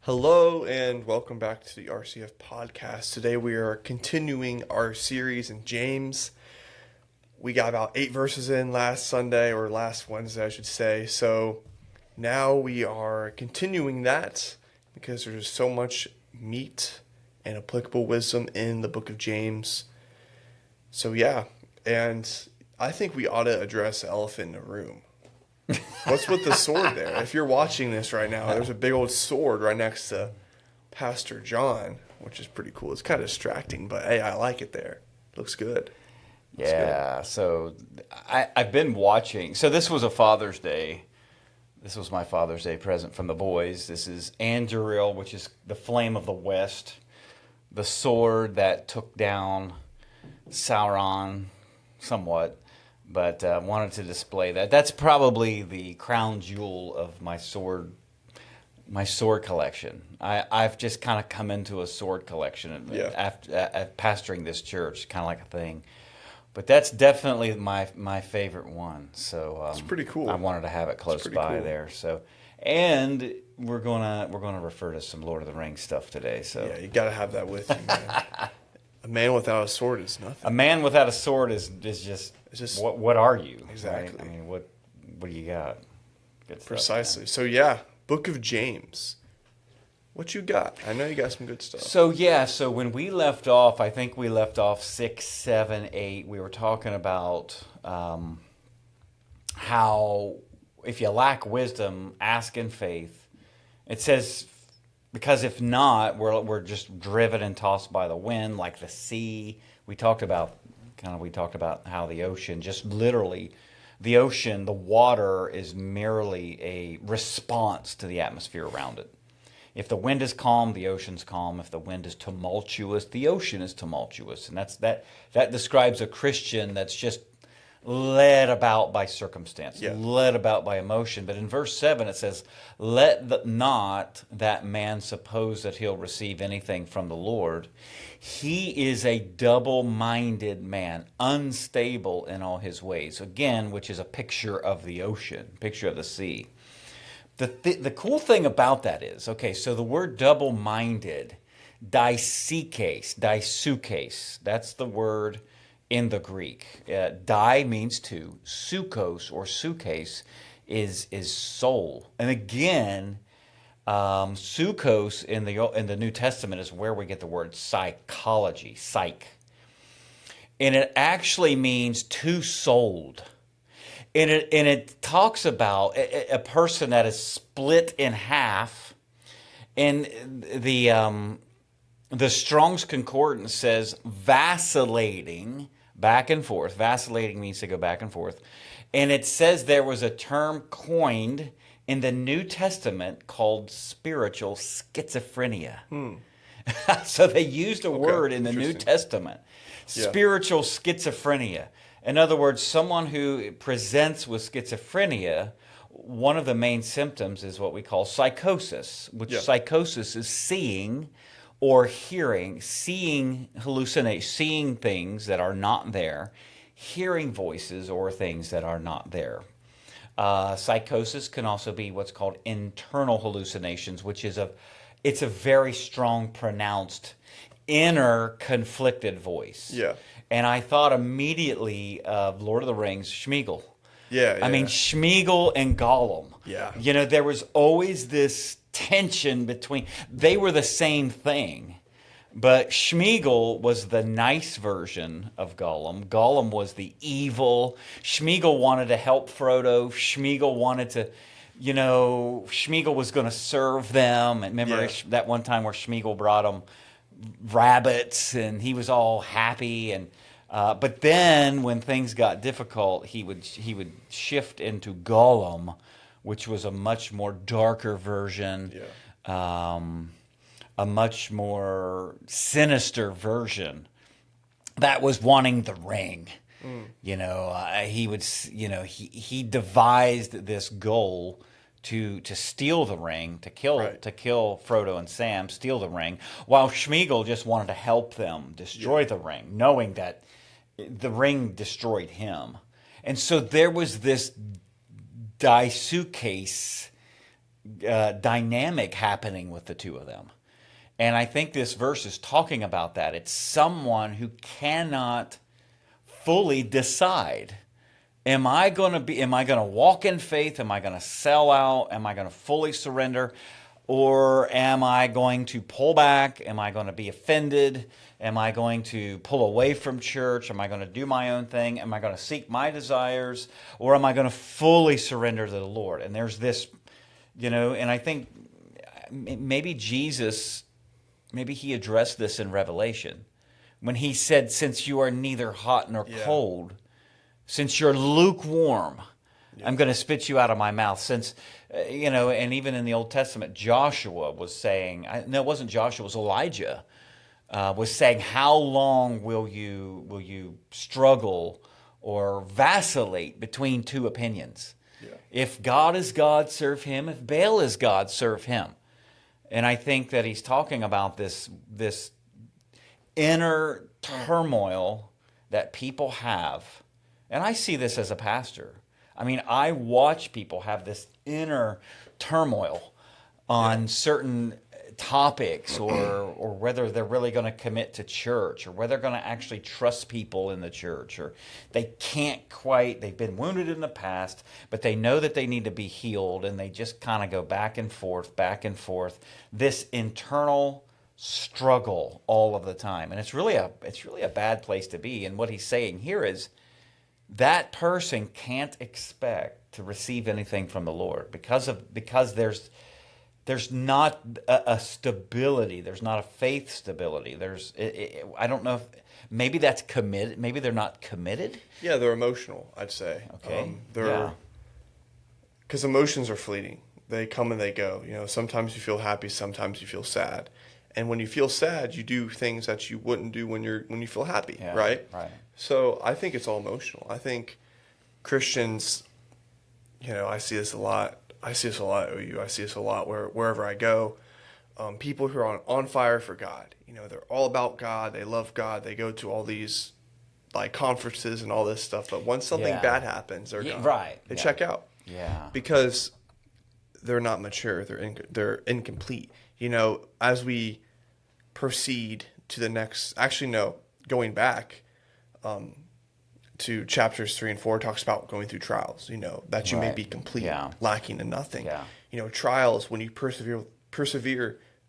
Hello and welcome back to the RCF podcast. Today we are continuing our series in James. We got about 8 verses in last Sunday, or last Wednesday, I should say. So now we are continuing that because there's so much meat and applicable wisdom in the book of James. So yeah, and I think we ought to address the elephant in the room. What's with the sword there? If you're watching this right now, there's a big old sword right next to Pastor John, which is pretty cool. It's kind of distracting, but hey, I like it there. Looks good. Yeah, so I've been watching. So this was a Father's Day. This was my Father's Day present from the boys. This is Anduril, which is the flame of the West, the sword that took down Sauron somewhat, but wanted to display that. That's probably the crown jewel of my sword collection. I've just kind of come into a sword collection after pastoring this church, kind of like a thing. But that's definitely my favorite one. So It's pretty cool. I wanted to have it close by cool. there. So, and we're gonna refer to some Lord of the Rings stuff today. So Yeah, you got to have that with you, man. A man without a sword is nothing. a man without a sword is just what are you? Exactly. Right? I mean, what do you got? Good stuff, Precisely. So yeah, book of James. What you got? I know you got some good stuff. So when we left off, I think we left off 6, 7, 8. We were talking about how if you lack wisdom, ask in faith. It says, because if not, we're just driven and tossed by the wind like the sea. We talked about how the ocean, just literally, the ocean, the water is merely a response to the atmosphere around it. If the wind is calm, the ocean's calm. If the wind is tumultuous, the ocean is tumultuous. And that describes a Christian that's just led about by circumstance, led about by emotion. But in verse 7 it says, not that man suppose that he'll receive anything from the Lord. He is a double-minded man, unstable in all his ways. Again, which is a picture of the ocean, picture of the sea. The cool thing about that is, okay, so the word double-minded, daisukes, that's the word in the Greek. Dai means two, sukos or sukes is soul. And again, sukos in the New Testament is where we get the word psychology, psych. And it actually means two-souled. And it talks about a person that is split in half. And the Strong's Concordance says vacillating back and forth. Vacillating means to go back and forth. And it says there was a term coined in the New Testament called spiritual schizophrenia. So they used a word in the New Testament, spiritual schizophrenia. In other words, someone who presents with schizophrenia, one of the main symptoms is what we call psychosis, which psychosis is seeing or hearing, seeing things that are not there, hearing voices or things that are not there. Psychosis can also be what's called internal hallucinations, which is it's a very strong, pronounced, inner conflicted voice. Yeah. And I thought immediately of Lord of the Rings, Sméagol. I mean, Sméagol and Gollum. Yeah. You know, there was always this tension between, they were the same thing. But Sméagol was the nice version of Gollum. Gollum was the evil. Sméagol wanted to help Frodo. Sméagol wanted to, Sméagol was going to serve them. And remember that one time where Sméagol brought him rabbits and he was all happy, and but then when things got difficult, he would shift into Gollum, which was a much more darker version, a much more sinister version that was wanting the ring. He devised this goal to steal the ring, to kill Frodo and Sam, steal the ring, while Sméagol just wanted to help them destroy the ring, knowing that the ring destroyed him. And so there was this daisukes dynamic happening with the two of them. And I think this verse is talking about that. It's someone who cannot fully decide. Am I going to walk in faith? Am I going to sell out? Am I going to fully surrender? Or am I going to pull back? Am I going to be offended? Am I going to pull away from church? Am I going to do my own thing? Am I going to seek my desires? Or am I going to fully surrender to the Lord? And there's this, and I think maybe Jesus, maybe he addressed this in Revelation when he said, since you are neither hot nor cold, since you're lukewarm, I'm going to spit you out of my mouth. Since, and even in the Old Testament, Joshua was saying, no, it wasn't Joshua, it was Elijah, was saying, how long will you struggle or vacillate between two opinions? Yeah. If God is God, serve him. If Baal is God, serve him. And I think that he's talking about this inner turmoil that people have. And I see this as a pastor. I mean, I watch people have this inner turmoil on certain topics or whether they're really going to commit to church or whether they're going to actually trust people in the church, or they can't quite, they've been wounded in the past, but they know that they need to be healed, and they just kind of go back and forth, this internal struggle all of the time. And it's really a bad place to be. And what he's saying here is that person can't expect to receive anything from the Lord because there's not a stability. There's not a faith stability. I don't know if maybe that's committed. Maybe they're not committed. Yeah, they're emotional, I'd say. Okay. Because emotions are fleeting. They come and they go. Sometimes you feel happy, sometimes you feel sad. And when you feel sad, you do things that you wouldn't do when you feel happy, right? Right. So I think it's all emotional. I think Christians, I see this a lot. I see this a lot at OU. I see this a lot wherever I go. People who are on fire for God. They're all about God. They love God. They go to all these conferences and all this stuff. But once something bad happens, they're gone. Right. They check out. Yeah. Because they're not mature. They're incomplete. As we proceed to the next. Actually, no. Going back. To chapters 3 and 4 talks about going through trials, that you may be complete, lacking in nothing. Yeah. Trials, when you persevere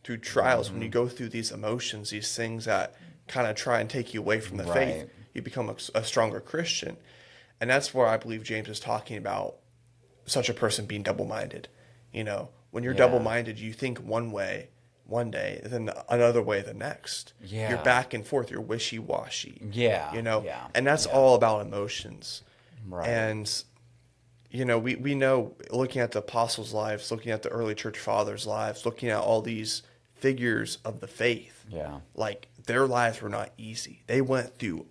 through trials, when you go through these emotions, these things that kind of try and take you away from the faith, you become a stronger Christian. And that's where I believe James is talking about such a person being double-minded. When you're double-minded, you think one way one day, then another way the next. Yeah. You're back and forth. You're wishy-washy. Yeah. And that's all about emotions. Right. And, we know, looking at the apostles' lives, looking at the early church fathers' lives, looking at all these figures of the faith, their lives were not easy. They went through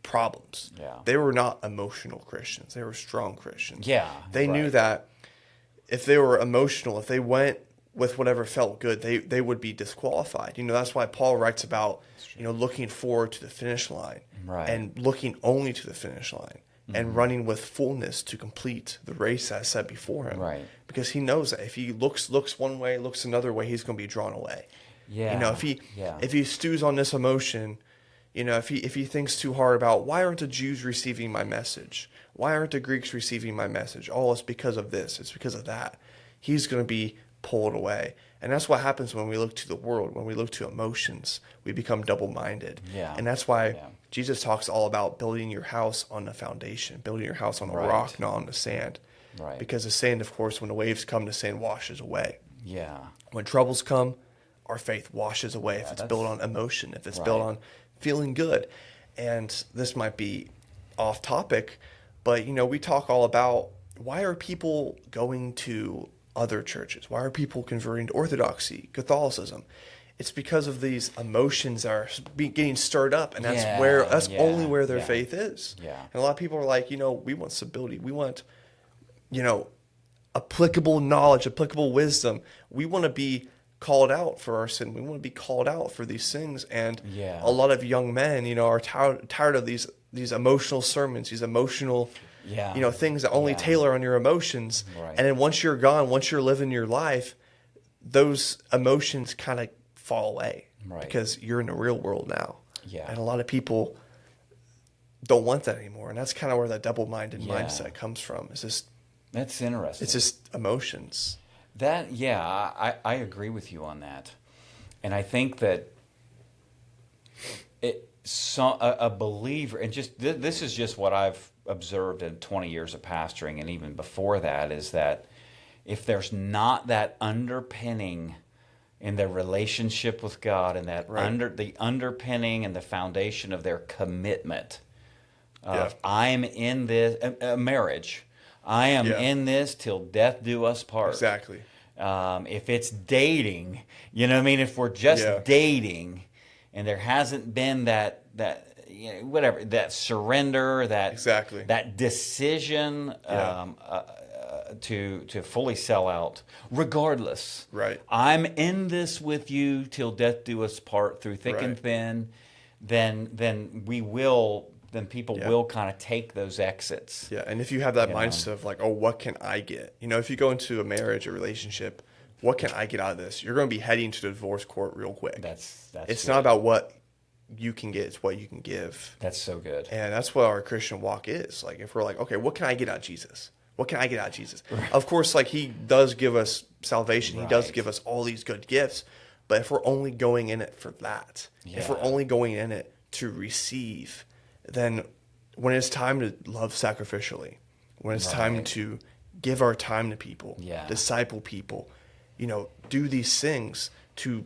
problems. Yeah. They were not emotional Christians. They were strong Christians. Yeah. They knew that if they were emotional, if they went with whatever felt good, they would be disqualified. That's why Paul writes about, looking forward to the finish line and looking only to the finish line and running with fullness to complete the race that's set before him. Right. Because he knows that if he looks one way, looks another way, he's going to be drawn away. Yeah. If he stews on this emotion, if he thinks too hard about why aren't the Jews receiving my message? Why aren't the Greeks receiving my message? Oh, it's because of this. It's because of that. He's going to be pulled away. And that's what happens when we look to the world, when we look to emotions, we become double-minded. Yeah. And that's why Jesus talks all about building your house on a foundation, building your house on a rock, not on the sand. Right. Because the sand, of course, when the waves come, the sand washes away. Yeah. When troubles come, our faith washes away if it's built on emotion, if it's built on feeling good. And this might be off topic, but, we talk all about why are people going to other churches? Why are people converting to Orthodoxy, Catholicism? It's because of these emotions that are getting stirred up, and that's only where their faith is. Yeah. And a lot of people are like, we want stability. We want, applicable knowledge, applicable wisdom. We want to be called out for our sin. We want to be called out for these things. And a lot of young men, are tired of these emotional sermons, these emotional Yeah. you know, things that only Yeah. tailor on your emotions. Right. And then once you're gone, once you're living your life, those emotions kind of fall away Right. because you're in the real world now. Yeah. And a lot of people don't want that anymore. And that's kind of where that double-minded Yeah. mindset comes from. That's interesting. It's just emotions. I agree with you on that. And I think that a believer, and just this is just what I've observed in 20 years of pastoring, and even before that, is that if there's not that underpinning in their relationship with God, and that the underpinning and the foundation of their commitment of I'm in this a marriage, I am in this till death do us part. Exactly. If it's dating, you know what I mean? If we're just dating and there hasn't been that you know, whatever, that surrender, that decision to fully sell out, regardless. Right. I'm in this with you till death do us part, through thick and thin. Then people will kind of take those exits. Yeah, and if you have that mindset of like, oh, what can I get? You know, if you go into a marriage or relationship, what can I get out of this? You're going to be heading to the divorce court real quick. That's it's good. not about what you can get, it's what you can give. That's so good. And that's what our Christian walk is. Like, if we're like, okay, what can I get out of Jesus? What can I get out of Jesus? Right. Of course, like, he does give us salvation. He does give us all these good gifts. But if we're only going in it for that, if we're only going in it to receive, then when it's time to love sacrificially, when it's time to give our time to people, disciple people, you know, do these things to,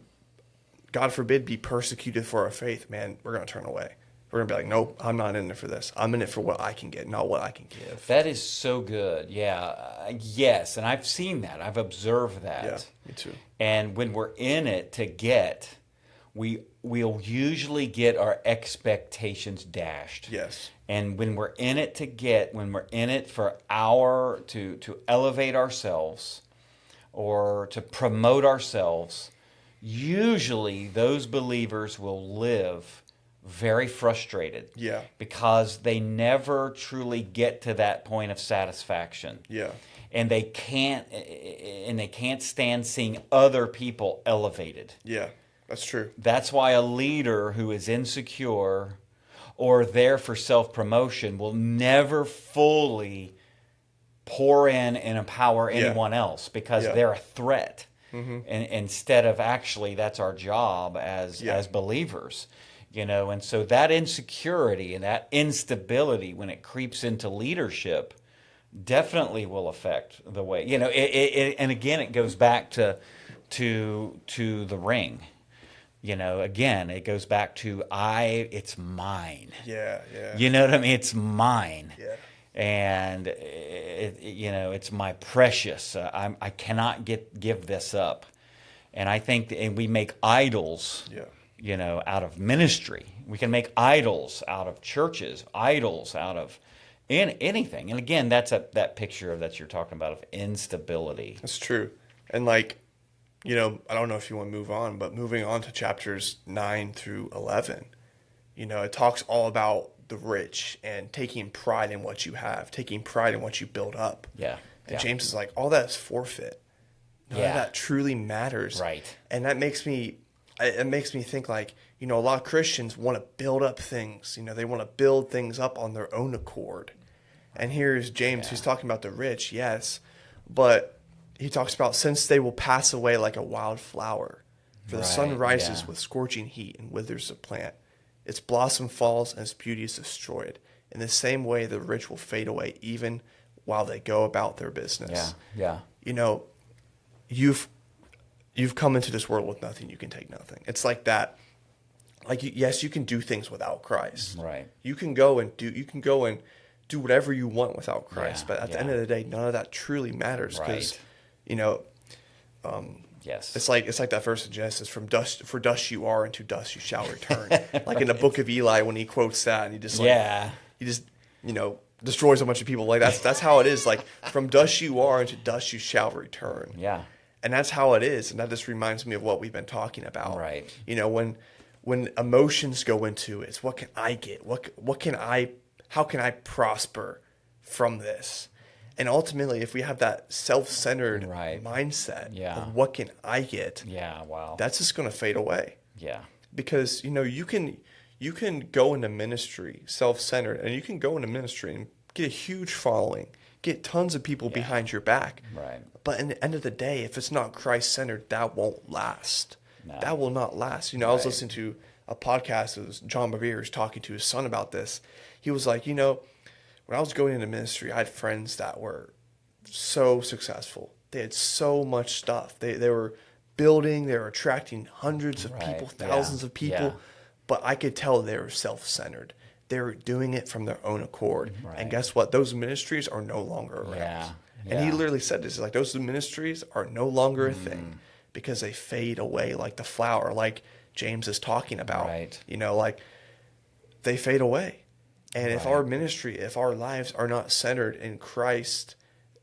God forbid, be persecuted for our faith, man, we're going to turn away. We're going to be like, nope, I'm not in it for this. I'm in it for what I can get, not what I can give. That is so good. Yeah. Yes. And I've seen that. I've observed that. Yeah, me too. And when we're in it to get, we'll usually get our expectations dashed. Yes. And when we're in it to get, when we're in it for to elevate ourselves or to promote ourselves, usually those believers will live very frustrated. Yeah. Because they never truly get to that point of satisfaction. Yeah. And they can't stand seeing other people elevated. Yeah. That's true. That's why a leader who is insecure or there for self-promotion will never fully pour in and empower anyone else, because they're a threat. And instead of, actually, that's our job as believers. You know, and so that insecurity and that instability, when it creeps into leadership, definitely will affect the way, you know, and again, it goes back to the ring. You know, again, it goes back to it's mine. Yeah, yeah. You know what I mean? It's mine. Yeah. And you know, it's my precious. I cannot give this up. And I think and we make idols. Yeah. You know, out of ministry. We can make idols out of churches, idols out of anything. And again, that's that picture that you're talking about of instability. That's true. And like, you know, I don't know if you want to move on, but moving on to chapters 9 through 11, you know, it talks all about the rich and taking pride in what you have, taking pride in what you build up. Yeah. And James is like, all that is forfeit. None of that truly matters. Right. And that makes me think, like, you know, a lot of Christians want to build up things. You know, they want to build things up on their own accord. And here's James, who's talking about the rich, yes, but he talks about, since they will pass away like a wild flower, for the sun rises with scorching heat and withers the plant. Its blossom falls and its beauty is destroyed. In the same way, the rich will fade away even while they go about their business. Yeah. You know, you've come into this world with nothing. You can take nothing. It's like that. Like, yes, you can do things without Christ. Right. You can go and do whatever you want without Christ. But at the end of the day, none of that truly matters, because, you know, it's like that verse in Genesis, for dust you are, and to dust you shall return. Like in the book of Eli, when he quotes that, and he just you know, destroys a bunch of people. Like that's how it is. Like, from dust you are, and to dust you shall return. Yeah. And that's how it is. And that just reminds me of what we've been talking about. Right. You know, when emotions go into it, it's what can I get? How can I prosper from this. And ultimately, if we have that self-centered Right. mindset Yeah. of what can I get, Yeah. Wow. that's just going to fade away. Yeah. Because, you can go into ministry self-centered, and you can go into ministry and get a huge following, get tons of people behind your back. Right. But in the end of the day, if it's not Christ-centered, that won't last. No. That will not last. I was Right. listening to a podcast. It was John Bevere talking to his son about this. He was like, when I was going into ministry, I had friends that were so successful. They had so much stuff. They were building, they were attracting hundreds of Right. people, Yeah. thousands of people. Yeah. But I could tell they were self-centered. They were doing it from their own accord. Right. And guess what? Those ministries are no longer around. Yeah. And he Yeah. literally said this, like, those ministries are no longer a thing because they fade away like the flower, like James is talking about. Right. Like they fade away. And if Right. our ministry, if our lives are not centered in Christ,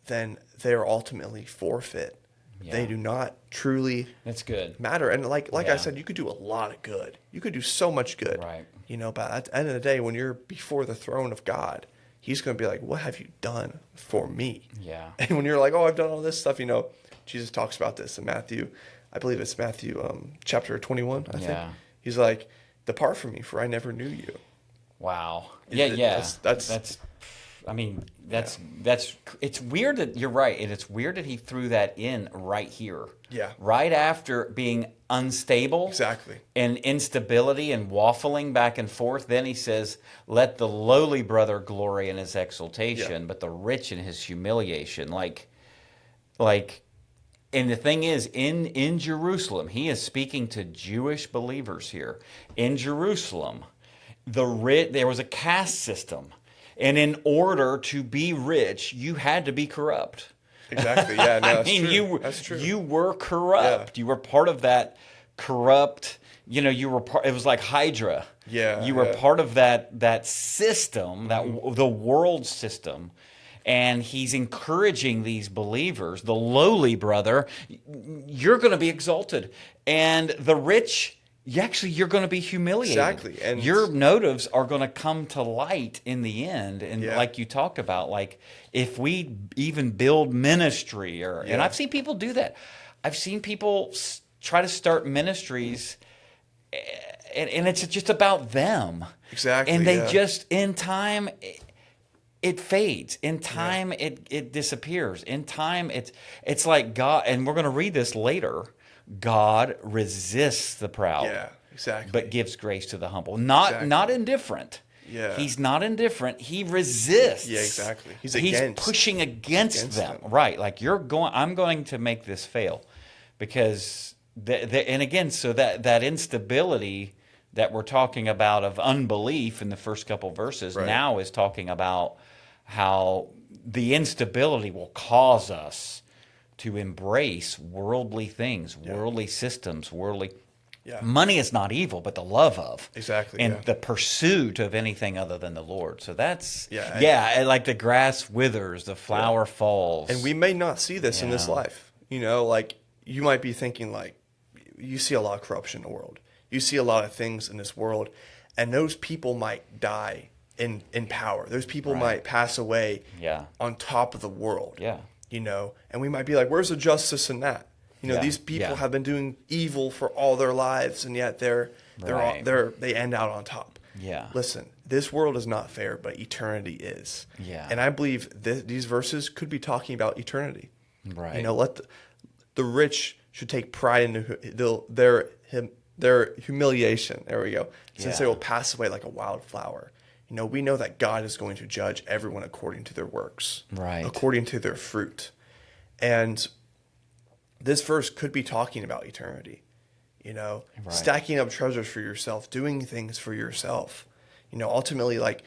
then they're ultimately forfeit. Yeah. They do not truly That's good. matter. And like I Yeah. said, you could do a lot of good. You could do so much good. Right. But at the end of the day, when you're before the throne of God, he's going to be like, what have you done for me? Yeah. And when you're like, oh, I've done all this stuff, Jesus talks about this in Matthew. I believe it's Matthew chapter 21, I think. Yeah. He's like, depart from me, for I never knew you. Wow. It- Yeah. it- Yeah. that's- I mean, that's it's weird that you're right, and it's weird that he threw that in right here. Yeah. Right after being unstable. Exactly. And instability and waffling back and forth. Then he says, "Let the lowly brother glory in his exaltation, but the rich in his humiliation." Like, and the thing is, in Jerusalem, he is speaking to Jewish believers here. In Jerusalem, there was a caste system. And in order to be rich, you had to be corrupt. Exactly. Yeah. No, that's true. That's true. You were corrupt. Yeah. You were part of that corrupt. You were part. It was like Hydra. Yeah. You were yeah. part of that system, the world system. And he's encouraging these believers, the lowly brother, you're going to be exalted, and the rich. You're going to be humiliated. Exactly. And your motives are going to come to light in the end. And Yeah. like you talked about, like if we even build ministry and Yeah. I've seen people do that. I've seen people try to start ministries and it's just about them. Exactly. And they yeah. just, in time, it fades. In time, it disappears. In time, it's like God, and we're going to read this later. God resists the proud, Yeah, exactly. but gives grace to the humble. Not indifferent. Yeah. He's not indifferent. He resists. Yeah, exactly. He's pushing against them. them. Right. Like I'm going to make this fail because and again, so that instability that we're talking about of unbelief in the first couple verses Right. now is talking about how the instability will cause us to embrace worldly things, worldly systems, worldly. Yeah. Money is not evil, but the love of. Exactly. And yeah. the pursuit of anything other than the Lord. So that's, Yeah. and like the grass withers, the flower falls. And we may not see this in this Yeah. life. Like you might be thinking like, you see a lot of corruption in the world. You see a lot of things in this world, and those people might die in power. Those people might pass away on top of the world. Yeah. And we might be like, where's the justice in that? Yeah. These people Yeah. have been doing evil for all their lives, and yet they end out on top. Yeah. Listen, this world is not fair, but eternity is. Yeah. And I believe these verses could be talking about eternity. Right. Let the rich should take pride in their humiliation. There we go. Since they will pass away like a wildflower. We know that God is going to judge everyone according to their works, Right. according to their fruit. And this verse could be talking about eternity, stacking up treasures for yourself, doing things for yourself. Ultimately, like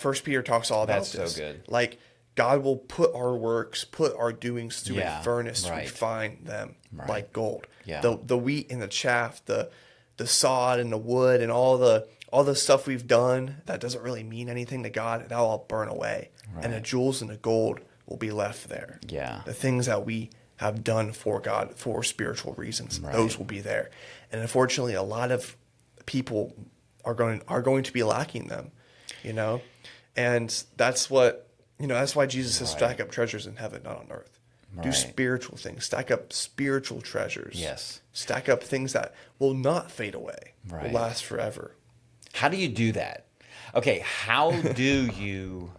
1 Peter talks all about That's this. so good. Like God will put our works, put our doings through a furnace to Right. refine them like gold. Yeah. The wheat and the chaff, the sod and the wood and all the stuff we've done that doesn't really mean anything to God, that'll all burn away. And the jewels and the gold will be left there. Yeah. The things that we have done for God for spiritual reasons, those will be there. And unfortunately, a lot of people are going to be lacking them, And that's what That's why Jesus says Right. stack up treasures in heaven, not on earth. Do Right. spiritual things. Stack up spiritual treasures. Yes. Stack up things that will not fade away. Right. Will last forever. How do you do that? Okay, how do you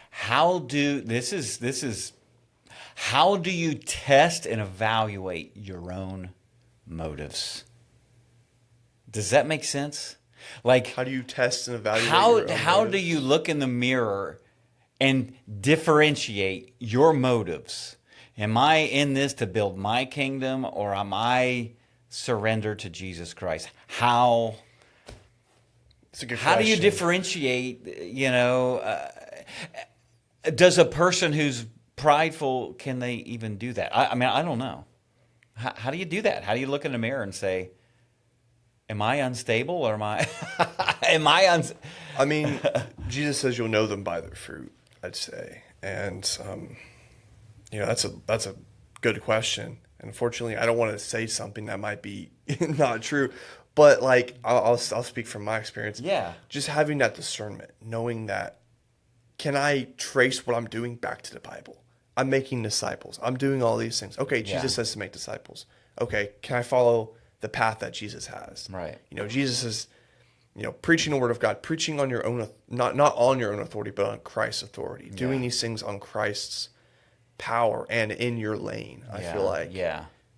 how do this is how do you test and evaluate your own motives? Does that make sense? Like How do you test and evaluate your own how do motives? you look in the mirror and differentiate your motives? Am I in this to build my kingdom, or am I surrendered to Jesus Christ? How It's a good do you question. differentiate? Does a person who's prideful, can they even do that? I mean, I don't know. How do you do that? How do you look in the mirror and say, am I unstable, or am I am I I mean, Jesus says you'll know them by their fruit, I'd say. And, that's a good question. And unfortunately, I don't want to say something that might be not true. But, like, I'll speak from my experience. Yeah. Just having that discernment, knowing that, can I trace what I'm doing back to the Bible? I'm making disciples. I'm doing all these things. Okay, Jesus Yeah. says to make disciples. Okay, can I follow the path that Jesus has? Right. Jesus is, preaching the word of God, preaching on your own, not on your own authority, but on Christ's authority. Doing these things on Christ's power and in your lane, I feel like,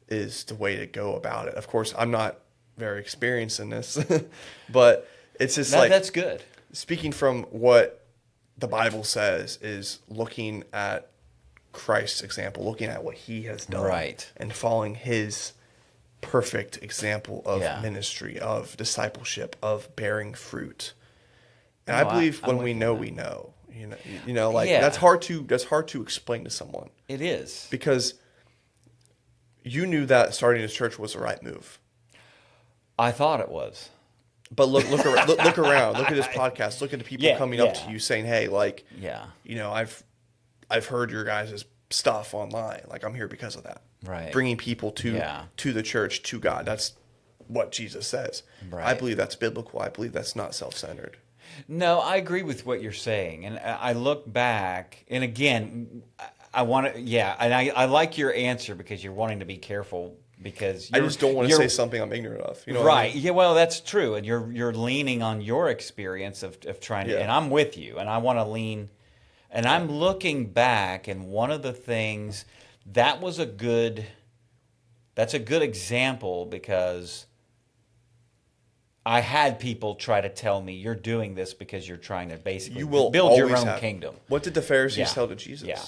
is the way to go about it. Of course, I'm not very experienced in this, but it's just that's good. Speaking from what the Bible says is looking at Christ's example, looking at what he has done, Right. and following his perfect example of Yeah. ministry, of discipleship, of bearing fruit. And No, I believe I'm when with we you know, on we that. know. Like Yeah. that's hard to explain to someone, It is. because you knew that starting this church was the right move. I thought it was. But look around, look around, look at this podcast, look at the people Yeah, coming up yeah. to you saying, "Hey, like, Yeah. I've heard your guys' stuff online. Like, I'm here because of that." Right. Bringing people to Yeah. the church, to God. That's what Jesus says. Right. I believe that's biblical. I believe that's not self-centered. No, I agree with what you're saying, and I look back, and again, I want to, and I like your answer because you're wanting to be careful, because I just don't want to you're- say something I'm ignorant of. You know what I right? mean? Yeah, well, that's true, and you're leaning on your experience of trying to, Yeah. and I'm with you, and I want to lean, and I'm looking back, and one of the things that's a good example, because I had people try to tell me, you're doing this because you're trying to basically You will build your always own have. kingdom. What did the Pharisees Yeah. tell to Jesus? Yeah.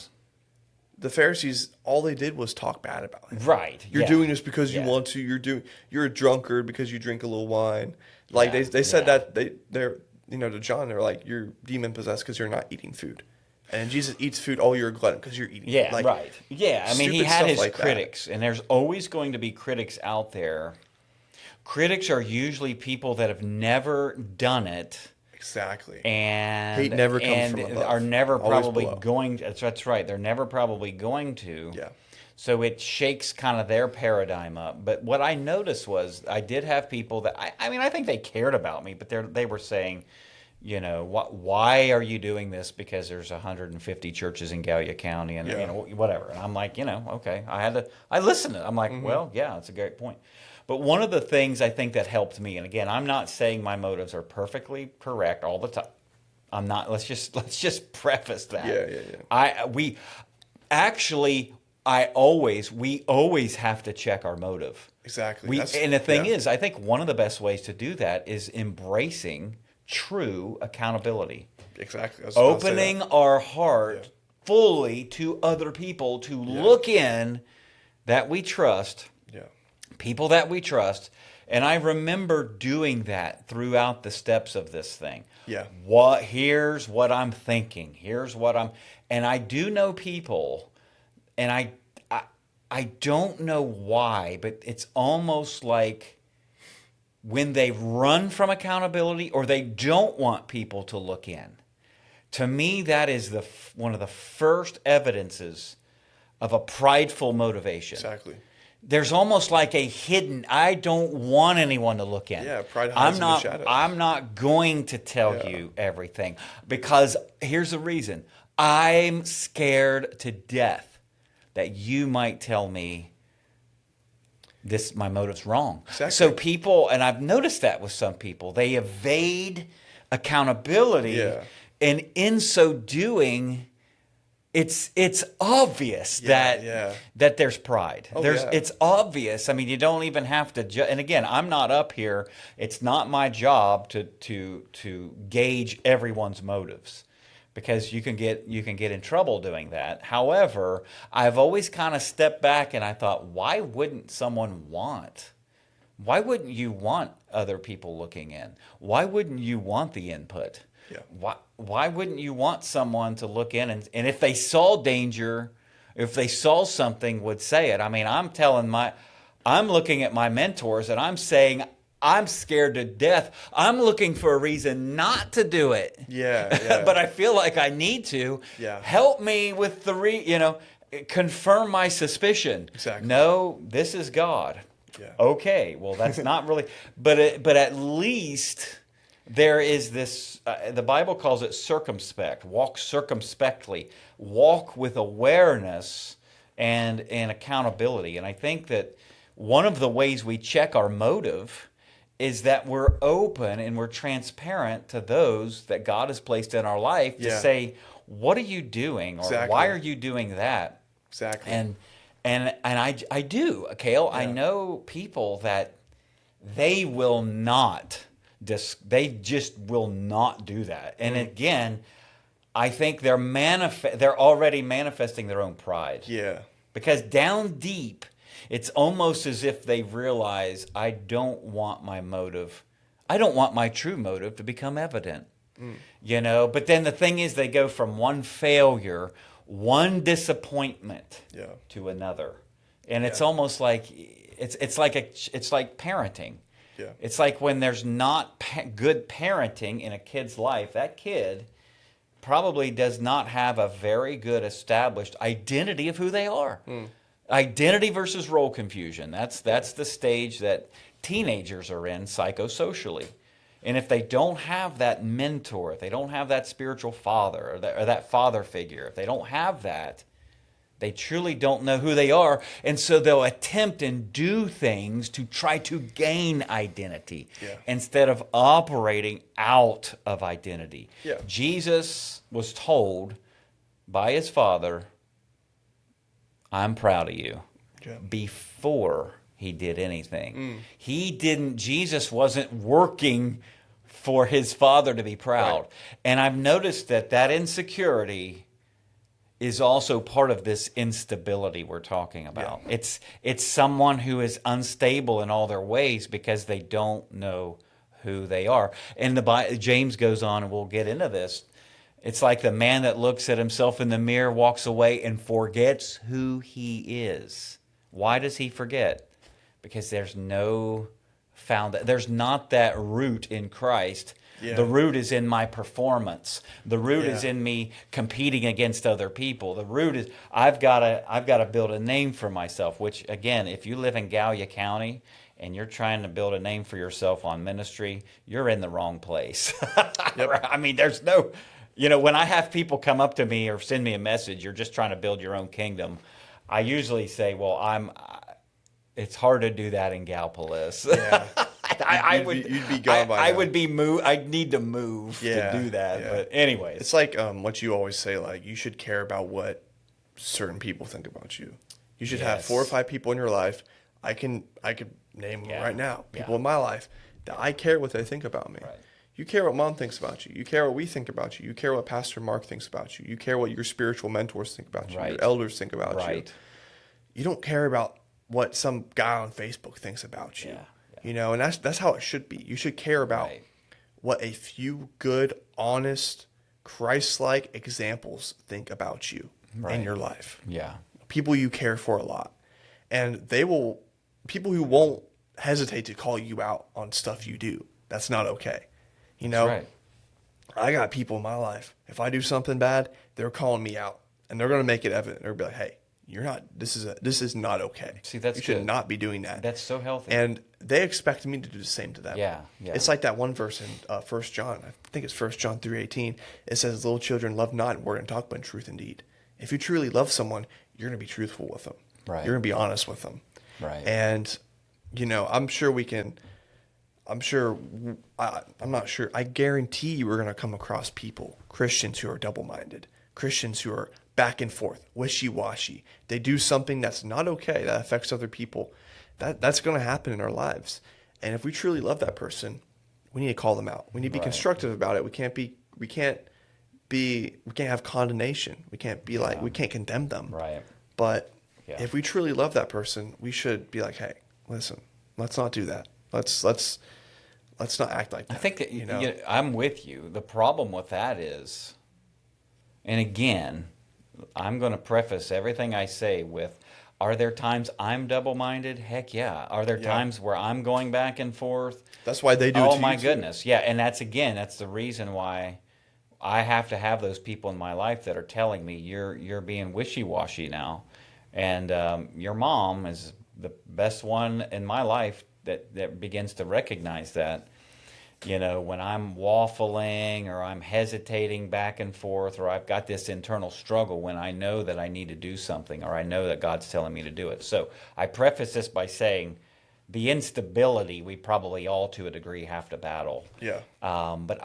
The Pharisees, all they did was talk bad about him. Right. You're yeah. doing this because you Yeah. want to. You're a drunkard because you drink a little wine. Like Yeah. they said Yeah. that they're to John, they're like, you're demon possessed because you're not eating food. And Jesus eats food. Oh, you're a glutton because you're eating. Yeah, like, right. Yeah, I mean, he stupid had stuff his like that. critics, and there's always going to be critics out there. Critics are usually people that have never done it, Exactly. and Hate never comes and from above. are never Always probably below. going. That's right. They're never probably going to. Yeah. So it shakes kind of their paradigm up. But what I noticed was I did have people that I mean, I think they cared about me, but they were saying, why are you doing this? Because there's 150 churches in Gallia County, and Yeah. whatever. And I'm like, okay, I listened to it. I'm like, well, yeah, that's a great point. But one of the things I think that helped me, and again, I'm not saying my motives are perfectly correct all the time. I'm not. Let's just preface that. Yeah. We always have to check our motive. Exactly. And the thing is, I think one of the best ways to do that is embracing true accountability. Exactly. I was about to say Opening that. our heart fully to other people to look in that we trust, people that we trust. And I remember doing that throughout the steps of this thing. Yeah. Here's what I'm thinking. And I do know people, and I don't know why, but it's almost like when they run from accountability or they don't want people to look in. To me, that is one of the first evidences of a prideful motivation. Exactly. there's almost like a hidden, I don't want anyone to look in. Yeah, pride hides in the shadows. I'm not going to tell Yeah. you everything, because here's the reason. I'm scared to death that you might tell me my motive's wrong. Exactly. So people, and I've noticed that with some people, they evade accountability, Yeah. and in so doing, it's obvious that there's pride. Oh, yeah. It's obvious. I mean, you don't even have to. And again, I'm not up here. It's not my job to gauge everyone's motives, because you can get in trouble doing that. However, I've always kind of stepped back and I thought, why wouldn't you want other people looking in? Why wouldn't you want the input? Yeah. Why wouldn't you want someone to look in and if they saw danger, if they saw something, would say it? I mean, I'm looking at my mentors and I'm saying, I'm scared to death. I'm looking for a reason not to do it. Yeah. But I feel like I need to. Yeah. Help me with confirm my suspicion. Exactly. No, this is God. Yeah. Okay, well, that's not really, but at least there is this, the Bible calls it circumspect. Walk circumspectly. Walk with awareness and accountability. And I think that one of the ways we check our motive is that we're open and we're transparent to those that God has placed in our life to say, what are you doing? Or Exactly. why are you doing that? Exactly. And I do, Cale. Yeah. I know people that they will not, they just will not do that. And again, I think they're already manifesting their own pride. Yeah. Because down deep, it's almost as if they realize, I don't want my true motive to become evident. But then the thing is, they go from one failure, one disappointment to another. And it's almost like, it's like parenting. Yeah. It's like when there's not good parenting in a kid's life, that kid probably does not have a very good established identity of who they are. Identity versus role confusion. That's the stage that teenagers are in psychosocially. And if they don't have that mentor, if they don't have that spiritual father or that father figure, if they don't have that, they truly don't know who they are. And so they'll attempt and do things to try to gain identity instead of operating out of identity. Yeah. Jesus was told by his father, I'm proud of you, before he did anything. Jesus wasn't working for his father to be proud. Right. And I've noticed that insecurity is also part of this instability we're talking about. Yeah. It's someone who is unstable in all their ways because they don't know who they are. And James goes on, and we'll get into this. It's like the man that looks at himself in the mirror, walks away, and forgets who he is. Why does he forget? Because there's there's not that root in Christ. Yeah. The root is in my performance. The root is in me competing against other people. The root is I've got to build a name for myself. Which, again, if you live in Gallia County and you're trying to build a name for yourself on ministry, you're in the wrong place. I mean, there's no. When I have people come up to me or send me a message, you're just trying to build your own kingdom, I usually say, well, it's hard to do that in Gallipolis. Yeah. You'd be gone by now. I would be I'd need to move to do that. Yeah. But anyways. It's like what you always say, like, you should care about what certain people think about you. You should have 4 or 5 people in your life. I could name them right now. People in my life that I care what they think about me. Right. You care what Mom thinks about you. You care what we think about you. You care what Pastor Mark thinks about you. You care what your spiritual mentors think about you. Your elders think about you. You don't care about what some guy on Facebook thinks about you. And that's how it should be. You should care about what a few good, honest, Christ-like examples think about you in your life. Yeah. People you care for a lot. And people who won't hesitate to call you out on stuff you do. That's not okay. I got people in my life. If I do something bad, they're calling me out, and they're going to make it evident. They're going to be like, hey, this is not okay. See, that's you should good. not be doing that. That's so healthy. And they expect me to do the same to them. Yeah. It's like that one verse in 1 John. I think it's 1 John 3:18. It says, "Little children, love not in word and talk, but in truth and deed." If you truly love someone, you're going to be truthful with them. Right. You're going to be honest with them. Right. And, I'm sure we can. I'm not sure. I guarantee you we're going to come across people, Christians who are double-minded, Christians who are back and forth, wishy-washy. They do something that's not okay, that affects other people. That's going to happen in our lives. And if we truly love that person, we need to call them out. We need to be constructive about it. We can't have condemnation. We can't be like, we can't condemn them. Right. But if we truly love that person, we should be like, hey, listen, let's not do that. Let's not act like that. I think that I'm with you. The problem with that is, and again, I'm going to preface everything I say with, are there times I'm double-minded? Heck yeah. Are there times where I'm going back and forth? That's why they do it. Oh my goodness. Yeah, and that's the reason why I have to have those people in my life that are telling me you're being wishy-washy now. And your mom is the best one in my life that begins to recognize that. When I'm waffling or I'm hesitating back and forth, or I've got this internal struggle when I know that I need to do something, or I know that God's telling me to do it. So I preface this by saying the instability we probably all to a degree have to battle. Yeah. But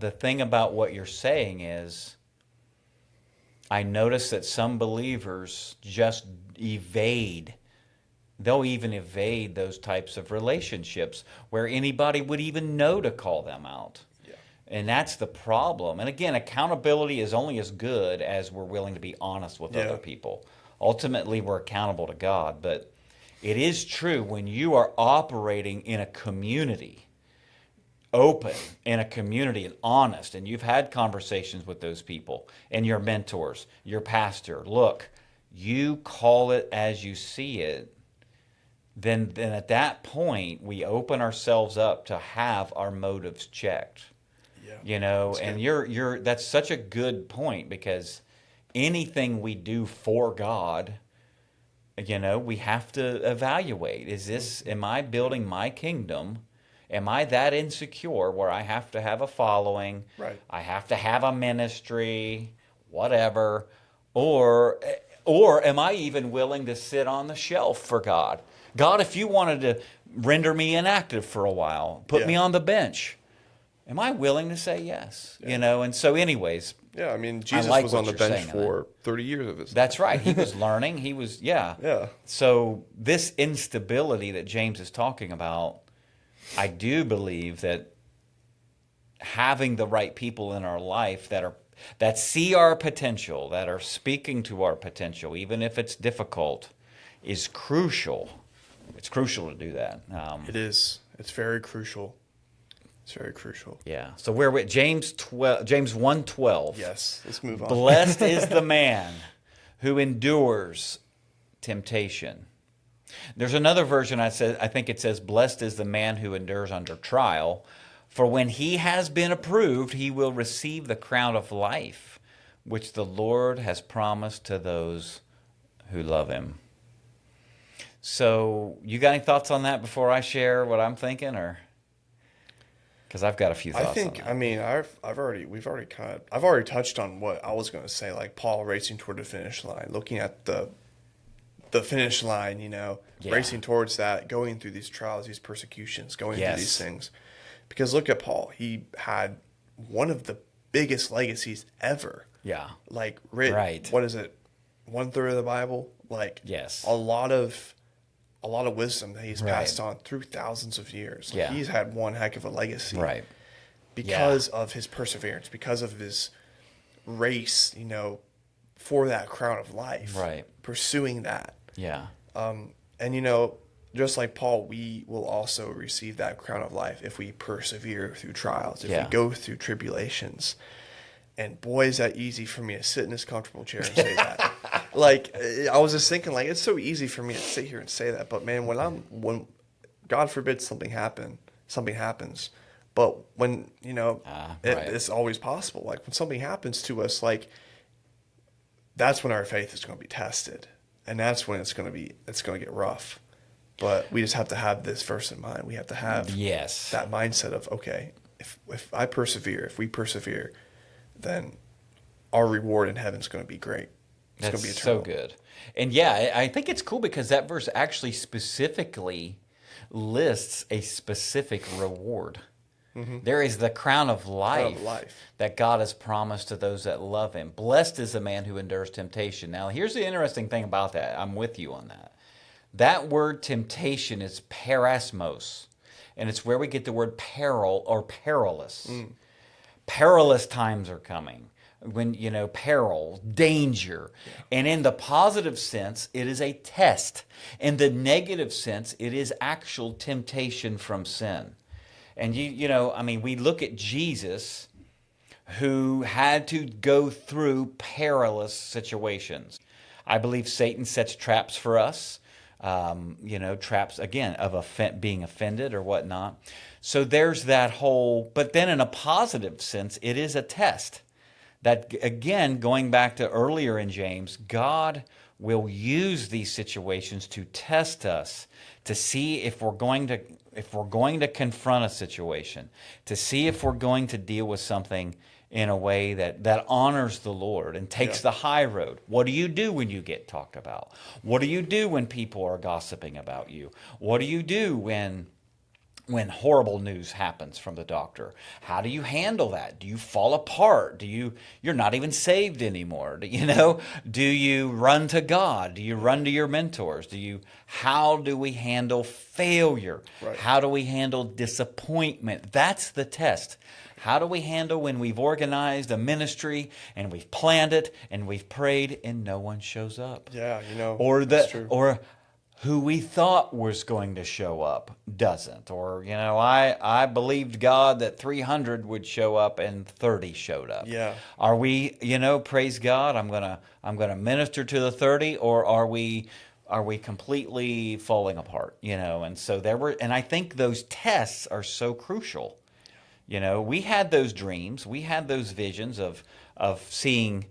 the thing about what you're saying is, I notice that some believers just evade. They'll even evade those types of relationships where anybody would even know to call them out. Yeah. And that's the problem. And again, accountability is only as good as we're willing to be honest with other people. Ultimately, we're accountable to God. But it is true, when you are operating in a community, open in a community and honest, and you've had conversations with those people and your mentors, your pastor, look, you call it as you see it, then at that point we open ourselves up to have our motives checked. And that's such a good point, because anything we do for God, we have to evaluate, am I building my kingdom? Am I that insecure where I have to have a following? Right. I have to have a ministry, whatever. Or am I even willing to sit on the shelf for God? God, if you wanted to render me inactive for a while, put me on the bench, am I willing to say yes? And so anyways. Yeah, I mean, Jesus was on the bench for 30 years of his life. That's right. He was learning. He was, Yeah. So this instability that James is talking about, I do believe that having the right people in our life that see our potential, that are speaking to our potential, even if it's difficult, is crucial. It's crucial to do that. It is. It's very crucial. It's very crucial. Yeah. So we're with James 1:12. Yes. Let's move on. Blessed is the man who endures temptation. There's another version I think it says, blessed is the man who endures under trial, for when he has been approved, he will receive the crown of life, which the Lord has promised to those who love him. So, you got any thoughts on that before I share what I'm thinking, or? Because I've got a few thoughts on that. I mean, I've already touched on what I was going to say, like Paul racing toward the finish line, looking at the finish line, racing towards that, going through these trials, these persecutions, going through these things. Because look at Paul. He had one of the biggest legacies ever. Yeah. Like, what is it? 1/3 of the Bible? Like, a lot of wisdom that he's passed on through thousands of years. Like, he's had one heck of a legacy. Right. Because of his perseverance, because of his race, for that crown of life. Right. Pursuing that. Yeah. And just like Paul, we will also receive that crown of life if we persevere through trials, if we go through tribulations. And boy, is that easy for me to sit in this comfortable chair and say that. Like, I was just thinking, like, it's so easy for me to sit here and say that. But man, when God forbid something happens. But when, it's always possible. Like, when something happens to us, like, that's when our faith is going to be tested. And that's when it's going to get rough. But we just have to have this verse in mind. We have to have that mindset of, okay, if I persevere, if we persevere, then our reward in heaven is going to be great. It's going to be eternal. So good. And yeah, I think it's cool because that verse actually specifically lists a specific reward. Mm-hmm. There is the crown of life that God has promised to those that love him. Blessed is the man who endures temptation. Now, here's the interesting thing about that. I'm with you on that. That word temptation is parasmos, and it's where we get the word peril or perilous. Perilous times are coming. When, peril, danger. Yeah. And in the positive sense, it is a test. In the negative sense, it is actual temptation from sin. And, we look at Jesus, who had to go through perilous situations. I believe Satan sets traps for us, traps, again, of being offended or whatnot. So there's that whole, but then in a positive sense, it is a test. That, again, going back to earlier in James, God will use these situations to test us, to see if we're going to confront a situation, to see if we're going to deal with something in a way that honors the Lord and takes the high road. What do you do when you get talked about? What do you do when people are gossiping about you? What do you do when horrible news happens from the doctor? How do you handle that? Do you fall apart? You're not even saved anymore? Do you run to God? Do you run to your mentors? How do we handle failure? Right. How do we handle disappointment? That's the test. How do we handle when we've organized a ministry and we've planned it and we've prayed and no one shows up? Yeah, that's true. Or who we thought was going to show up doesn't. Or, I believed God that 300 would show up and 30 showed up. Yeah. Are we, praise God, I'm going to minister to the 30, or are we completely falling apart, And so and I think those tests are so crucial. We had those dreams, we had those visions of seeing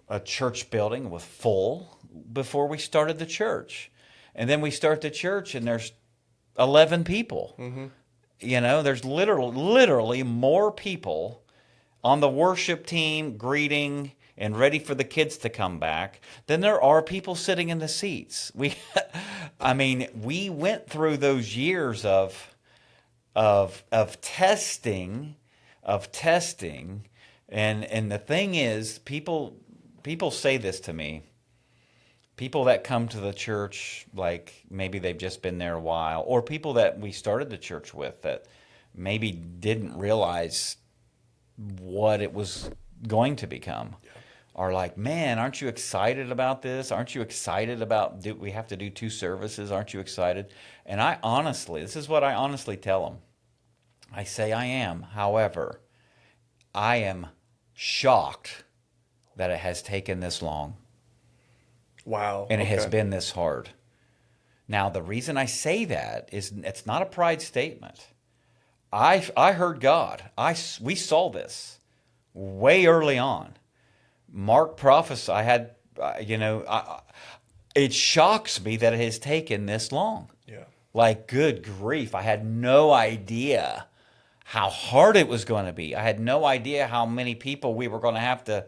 a church building with full before we started the church. And then we start the church and there's 11 people. Mm-hmm. There's literally more people on the worship team greeting and ready for the kids to come back than there are people sitting in the seats. We went through those years of testing, and the thing is, people say this to me. People that come to the church, like maybe they've just been there a while, or people that we started the church with that maybe didn't realize what it was going to become, are like, man, aren't you excited about this? Aren't you excited about, we have to do 2 services? Aren't you excited? And this is what I honestly tell them. I say I am. However, I am shocked that it has taken this long. Wow. And it has been this hard. Now, the reason I say that is it's not a pride statement. I heard God. We saw this way early on. Mark prophesied. It shocks me that it has taken this long. Yeah. Like, good grief. I had no idea how hard it was going to be. I had no idea how many people we were going to have to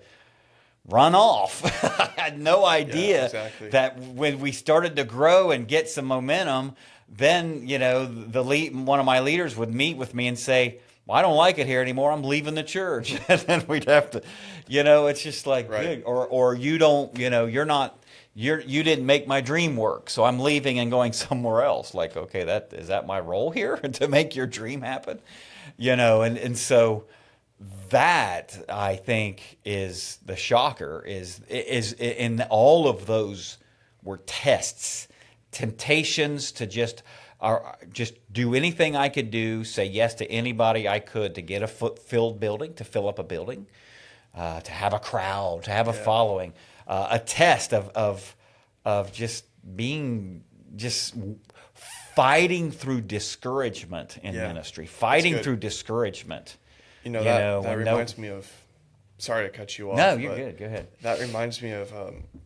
run off. I had no idea that when we started to grow and get some momentum, then, one of my leaders would meet with me and say, well, I don't like it here anymore. I'm leaving the church. And then we'd have to, it's just like, right. Or you don't, you didn't make my dream work. So I'm leaving and going somewhere else. Like, okay, is that my role here to make your dream happen? And so that, I think, is the shocker, is in all of those were tests, temptations to just do anything I could do, say yes to anybody I could to get a filled building, to fill up a building, to have a crowd, to have a following, a test of just fighting through discouragement in ministry, fighting through discouragement. That reminds me of sorry to cut you off. No, you're but good. Go ahead. That reminds me of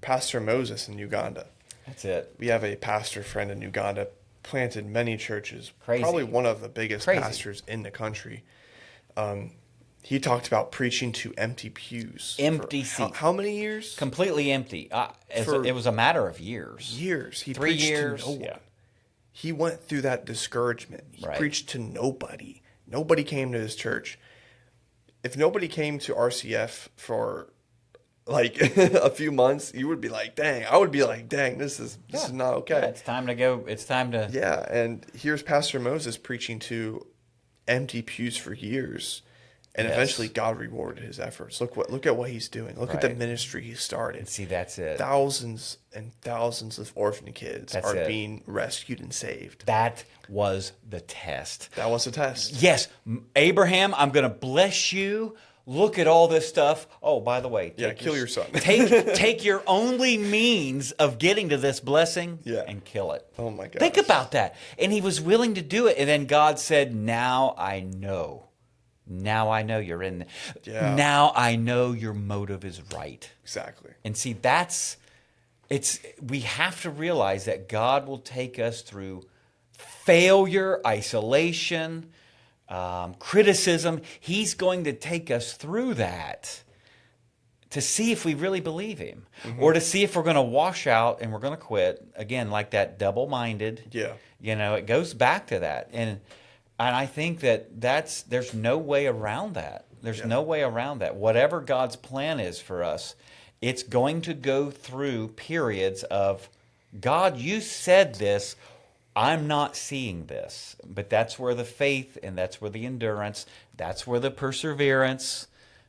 Pastor Moses in Uganda. That's it. We have a pastor friend in Uganda, planted many churches. Crazy. Probably one of the biggest Crazy. pastors in the country. He talked about preaching to empty pews. Empty seats. How many years? Completely empty. It was a matter of years. Years. He 3 preached years. to no one. Yeah. He went through that discouragement. He Right. preached to nobody. Nobody came to his church. If nobody came to RCF for like a few months, you would be like, dang. I would be like, dang, this is not okay. Yeah, it's time to go. It's time to. Yeah, and here's Pastor Moses preaching to empty pews for years. And Yes. eventually God rewarded his efforts. Look at what he's doing. Look at the Right. ministry he started. See, that's it. Thousands and thousands of orphan kids That's are it. being rescued and saved. That was the test. That was a test. Yes, Abraham, I'm going to bless you. Look at all this stuff. Oh, by the way, Kill your son. take your only means of getting to this blessing and kill it. Oh my God. Think about that. And he was willing to do it. And then God said, now I know. Now I know you're in. Yeah. Now I know your motive is right. Exactly. And see, we have to realize that God will take us through failure, isolation, criticism. He's going to take us through that to see if we really believe him, or to see if we're going to wash out and we're going to quit. Again, like that double-minded. Yeah. It goes back to that. And I think there's no way around that. There's no way around that. Whatever God's plan is for us, it's going to go through periods of, God, you said this, I'm not seeing this. But that's where the faith, and that's where the endurance, that's where the perseverance,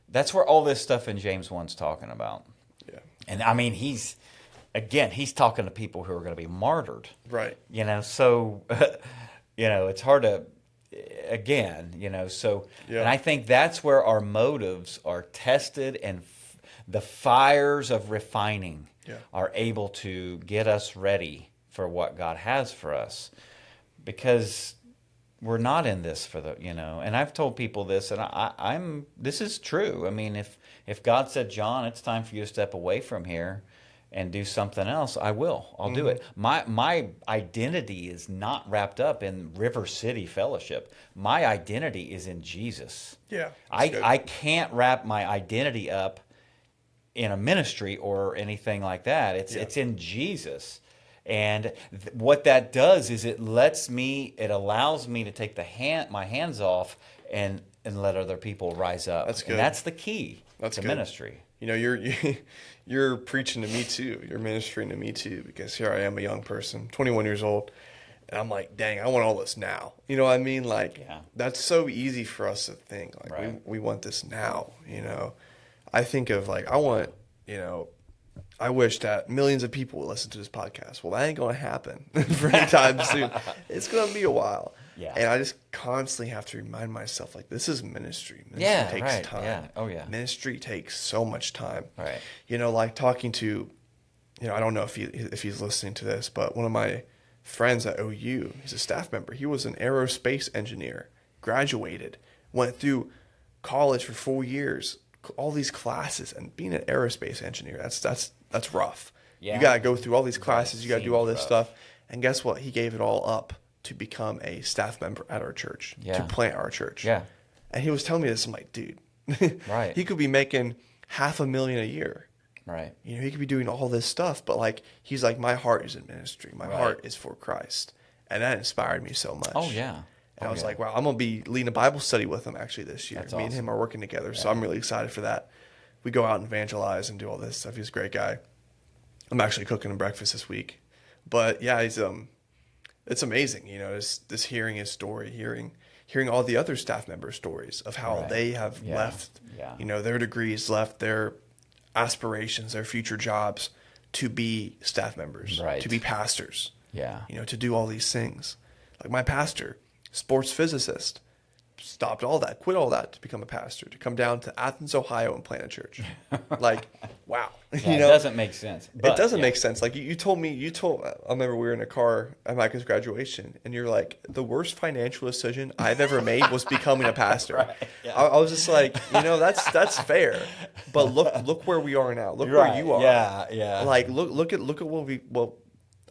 that's where all this stuff in James 1's talking about. Yeah. And I mean, he's talking to people who are going to be martyred. Right. So, it's hard to, so, and I think that's where our motives are tested, and the fires of refining are able to get us ready for what God has for us, because we're not in this for the, and I've told people this, and this is true. I mean, if God said, John, it's time for you to step away from here and do something else, I'll do it. My identity is not wrapped up in River City Fellowship. My identity is in Jesus. Yeah. I can't wrap my identity up in a ministry or anything like that. It's in Jesus. And what that does is it allows me to take my hands off and let other people rise up. That's good. And that's the key to good. ministry. You're preaching to me too. You're ministering to me too, because here I am, a young person, 21 years old, and I'm like, dang, I want all this now. You know what I mean? Like, that's so easy for us to think. Like, Right. we want this now, I think of, like, I wish that millions of people would listen to this podcast. Well, that ain't going to happen for any time soon. It's going to be a while. Yeah. And I just constantly have to remind myself, like, this is ministry. Ministry takes right. time. Yeah. Oh, yeah. Ministry takes so much time. Right. Like talking to, I don't know if he's listening to this, but one of my friends at OU, he's a staff member. He was an aerospace engineer, graduated, went through college for 4 years, all these classes, and being an aerospace engineer, that's rough. Yeah. You got to go through all these classes. You got to do all this rough. stuff. And guess what? He gave it all up to become a staff member at our church, to plant our church. Yeah. And he was telling me this. I'm like, dude, Right. he could be making $500,000 a year. Right. He could be doing all this stuff, but like, he's like, my heart is in ministry. My heart is for Christ. And that inspired me so much. Oh, yeah. And I was like, wow, I'm going to be leading a Bible study with him actually this year. That's Me and him are working together. So I'm really excited for that. We go out and evangelize and do all this stuff. He's a great guy. I'm actually cooking him breakfast this week. But yeah, it's amazing, just hearing his story, hearing all the other staff members' stories of how they have left, their degrees, left their aspirations, their future jobs to be staff members, to be pastors, to do all these things. Like my pastor, sports physicist, stopped all that, quit all that to become a pastor, to come down to Athens, Ohio, and plant a church. Like, wow. Yeah, it doesn't make sense. But, it doesn't make sense. Like you told me, I remember we were in a car at Micah's graduation, and you're like, the worst financial decision I've ever made was becoming a pastor. Right, yeah. I was just like, that's fair. But look where we are now. Look where you are. Yeah. Like look at what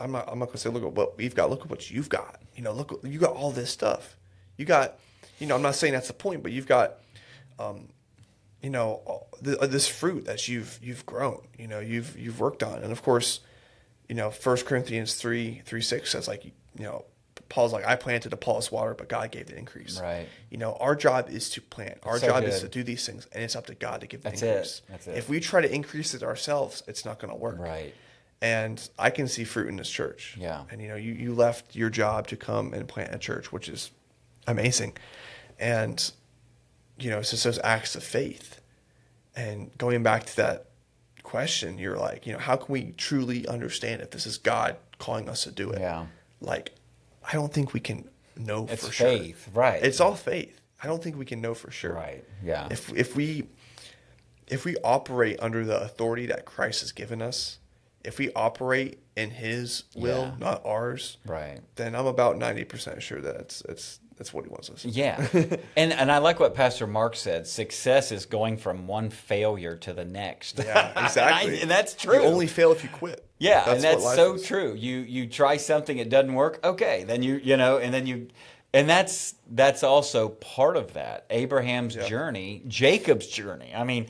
I'm not gonna say look at what we've got. Look at what you've got. Look, you got all this stuff. You got, I'm not saying that's the point, but you've got, this fruit that you've grown. You've worked on, and of course, 1 Corinthians 3:6 says, like, Paul's like, I planted, Apollos water, but God gave the increase. Right. Our job is to plant. Our So job good. is to do these things, and it's up to God to give the That's increase. it. That's it. If we try to increase it ourselves, it's not going to work. Right. And I can see fruit in this church. Yeah. And you left your job to come and plant a church, which is amazing. And it's just those acts of faith. And going back to that question, you're like, how can we truly understand if this is God calling us to do it? Yeah. Like, I don't think we can know It's for sure. faith, right. It's all faith. I don't think we can know for sure. Right. Yeah. If we operate under the authority that Christ has given us, if we operate in His will, Yeah. not ours, Right. then I'm about 90% sure that it's what He wants us to do. Yeah. and I like what Pastor Mark said. Success is going from one failure to the next. Yeah, exactly. and that's true. You only fail if you quit. Yeah, That's and that's what life so is. true. You try something, it doesn't work. Okay, then and that's also part of that. Abraham's journey, Jacob's journey. I mean,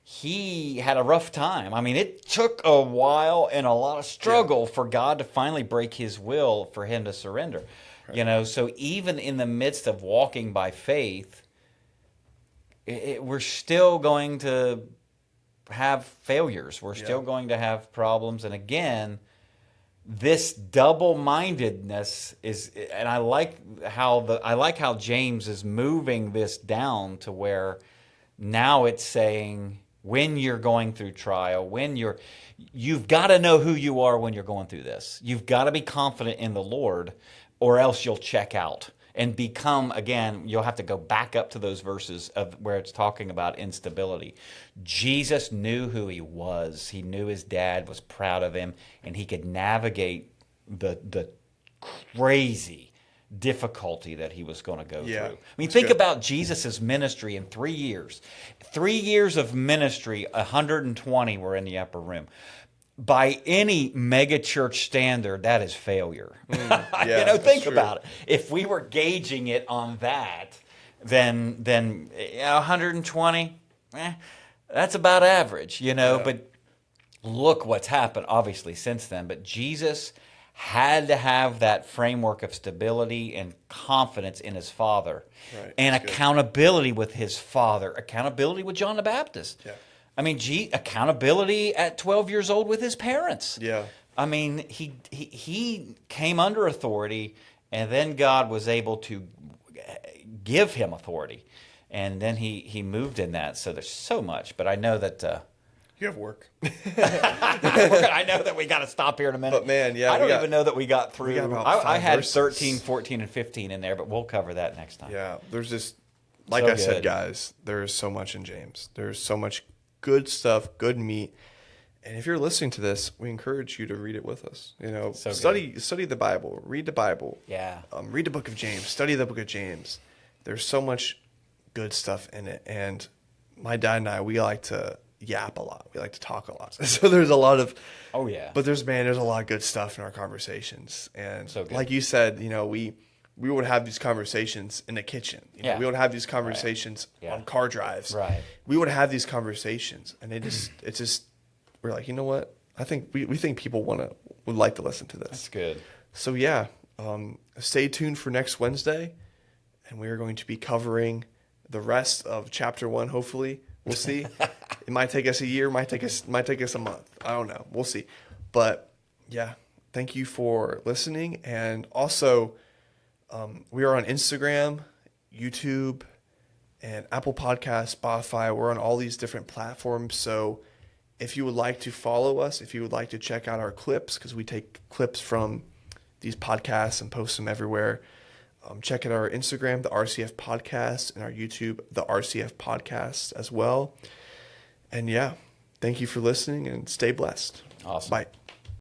he had a rough time. I mean, it took a while and a lot of struggle for God to finally break His will for him to surrender. Right. So even in the midst of walking by faith, we're still going to have failures. We're still going to have problems. And again, this double-mindedness is, and I like how James is moving this down to where now it's saying when you're going through trial, you've got to know who you are when you're going through this. You've got to be confident in the Lord, or else you'll check out and become, again, you'll have to go back up to those verses of where it's talking about instability. Jesus knew who He was. He knew His dad was proud of Him, and He could navigate the crazy difficulty that He was going to go through. I mean, think about Jesus' ministry in 3 years. 3 years of ministry, 120 were in the upper room. By any mega church standard, that is failure. Think about it. If we were gauging it on that, then 120, that's about average, But look what's happened, obviously, since then. But Jesus had to have that framework of stability and confidence in His Father, and accountability with His Father, accountability with John the Baptist. Yeah. I mean, accountability at 12 years old with his parents. Yeah. I mean, he came under authority, and then God was able to give him authority, and then he moved in that. So there's so much, but I know that you have work. I know that we got to stop here in a minute. But man, I don't even know that we got through. I had verses. 13, 14, and 15 in there, but we'll cover that next time. Yeah, there's just, like I said, guys, there's so much in James. There's so much good stuff, good meat. And if you're listening to this, we encourage you to read it with us. Study the Bible, read the Bible. Yeah. Read the book of James, study the book of James. There's so much good stuff in it. And my dad and I, we like to yap a lot. We like to talk a lot. So there's a lot of, but there's a lot of good stuff in our conversations. And like you said, we would have these conversations in the kitchen. We would have these conversations on car drives. Right. We would have these conversations, and we're like, you know what? I think we think people would like to listen to this. That's good. So stay tuned for next Wednesday, and we are going to be covering the rest of chapter 1. Hopefully, we'll see. It might take us a year, might take us a month. I don't know. We'll see. But thank you for listening, and also. We are on Instagram, YouTube, and Apple Podcasts, Spotify. We're on all these different platforms. So if you would like to follow us, if you would like to check out our clips, because we take clips from these podcasts and post them everywhere, Check out our Instagram, the RCF Podcast, and our YouTube, the RCF Podcast as well. And yeah, thank you for listening and stay blessed. Awesome. Bye.